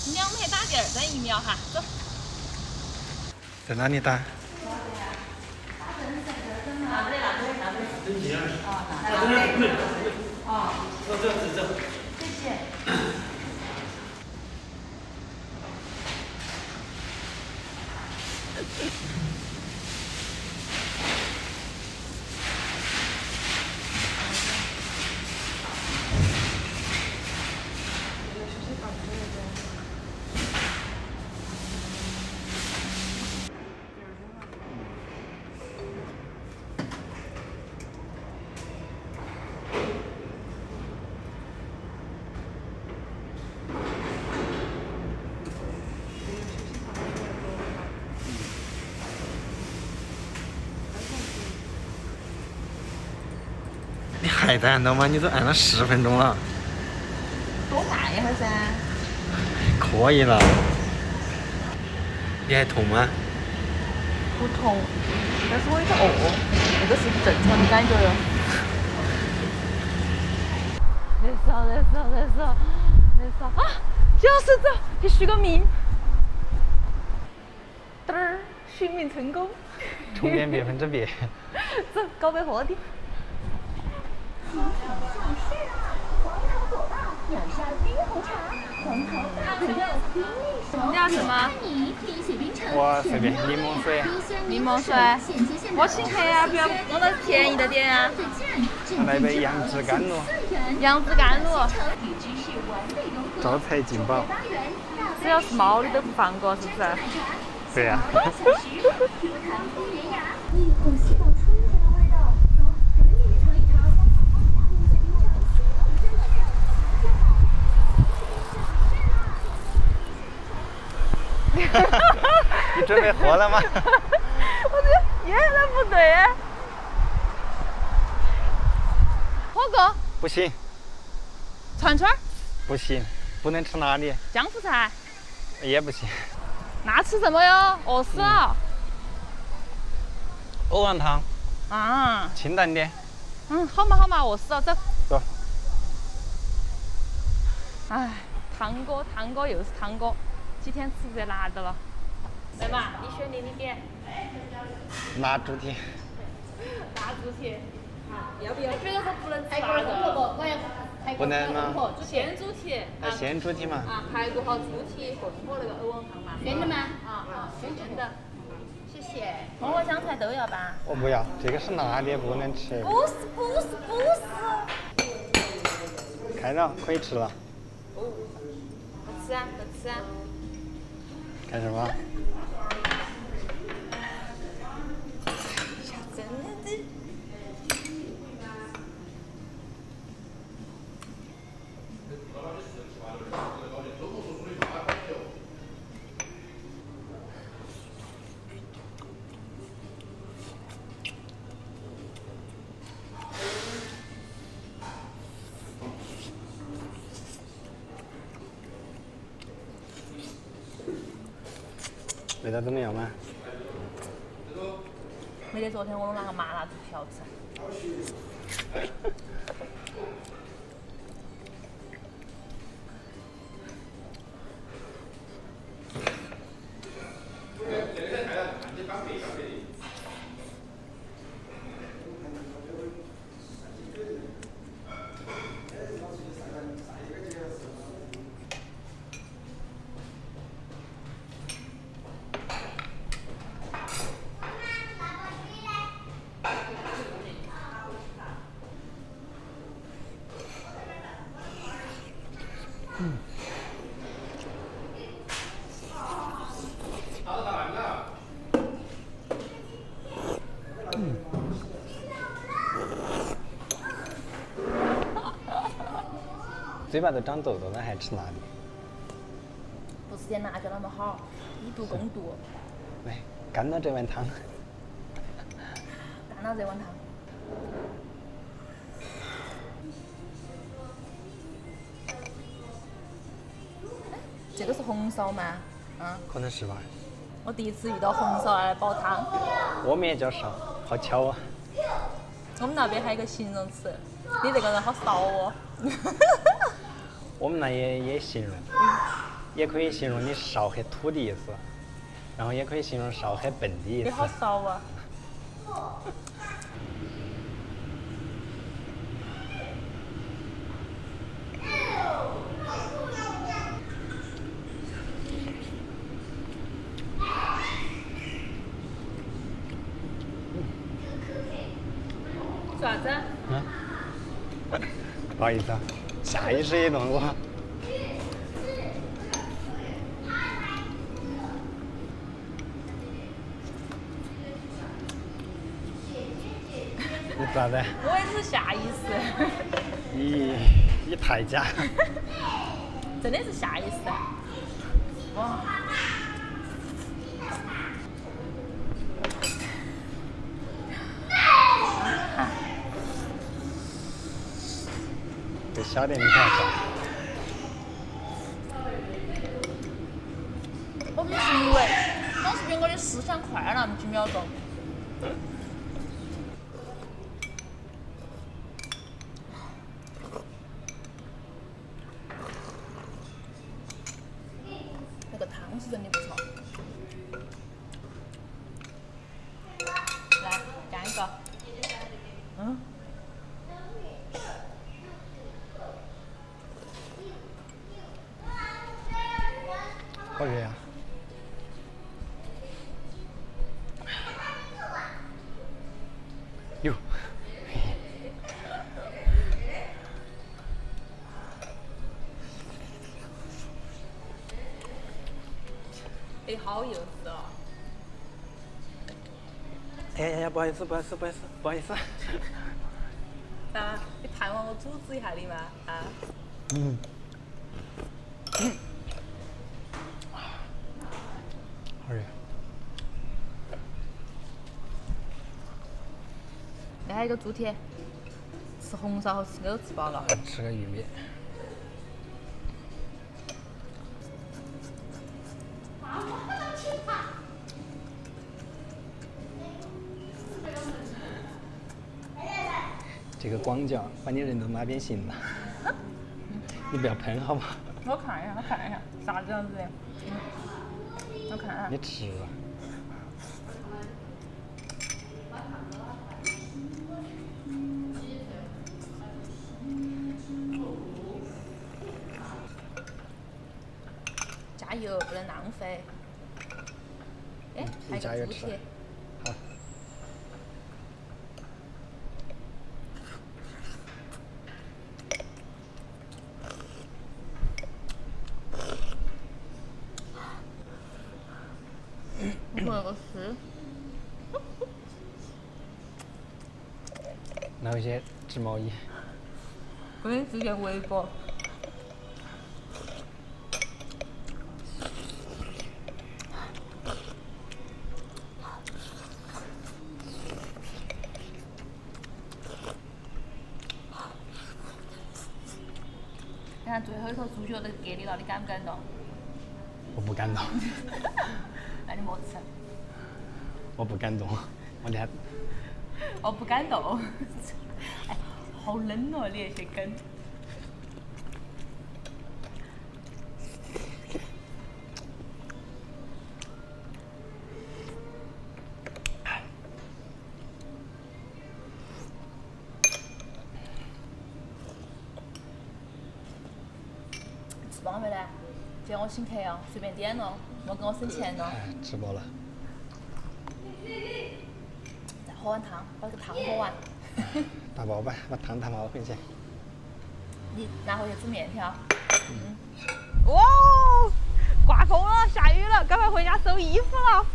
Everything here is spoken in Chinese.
2枚打点，等1秒哈，走。在哪里打？谢谢。你还在按到吗？你都按了10分钟了。多按一会儿噻。可以了。你还痛吗？不痛，但是我有点饿，这个是正常的感觉哟。热骚啊！就是这，去续个命。嘚儿，续命成功。充电100%。走，搞备货的。你要什么？我随便，柠檬水。柠檬水。我请客呀，不要弄得便宜的点呀。来杯杨枝甘露。杨枝甘露。招财进宝。只要是猫的都不放过，是不是？对呀。你准备喝了吗？我这一点都不对。火锅不行，串串不行，不能吃辣的。江湖菜也不行。那吃什么哟？饿死了。藕丸汤。啊。清淡点。好嘛，饿死了，走。走。哎，汤哥又是汤哥，几天吃不得辣的了。来嘛，你选的，你点。辣猪蹄。辣猪蹄。要不要？觉得说不能吃辣的。不能吗？鲜猪蹄。鲜猪蹄嘛。排骨和猪蹄混合那个藕丸汤嘛。鲜的吗？鲜的。谢谢。葱和香菜都要吧？我不要，这个是辣的，不能吃。不是。开了，可以吃了。不吃啊。干什么？真的。味道怎么样嘛？没得昨天我们那个麻辣猪蹄好吃。嘴巴都长痘痘了，还吃辣的？不吃点辣椒那么好，以毒攻毒。来，干了这碗汤。干了这碗汤。这个是红烧吗？可能是吧。我第一次遇到红烧来煲汤。我们也叫烧，好巧啊。我们那边还有一个形容词，你这个人好骚哦。我们那也形容。也可以形容你少很土的意思，然后也可以形容少很笨的意思。你好骚啊！做啥子？不好意思啊，下意识一动作。你咋的？我也是下意识，你太假。真的是下意识。哇！就晓得你想啥。我们是因为当时比我的思想快了那么几秒钟。那个汤是真的不错。来，干一个。嗯。好热呀！哟，哎，好有事哦！哎，不好意思，不好意思，不好意思，不好意思。啊，你盼望我组织一下你吗？啊？嗯。好热。那还有一个猪蹄，吃红烧和吃藕吃饱了。吃个玉米。这个广角把你认到哪边行了？你不要喷好吗？我看一下，啥子样子的？我看下。你吃啊。加油，不能浪费。哎，还有个猪蹄。好。我那个是。拿回去织毛衣。我给你织件围脖。你看最后一口猪脚都给你了，你感不感动？我不感动。那你莫吃。我不感动，我连。我不感动。哎，好冷哦，你那些梗。吃饱没得？今天我请客哦，随便点咯，莫跟我省钱咯。吃饱了。再喝碗汤，把这个汤喝完。打包吧，把汤打包回去。你拿回去煮面条。哇，刮风了，下雨了，赶快回家收衣服了。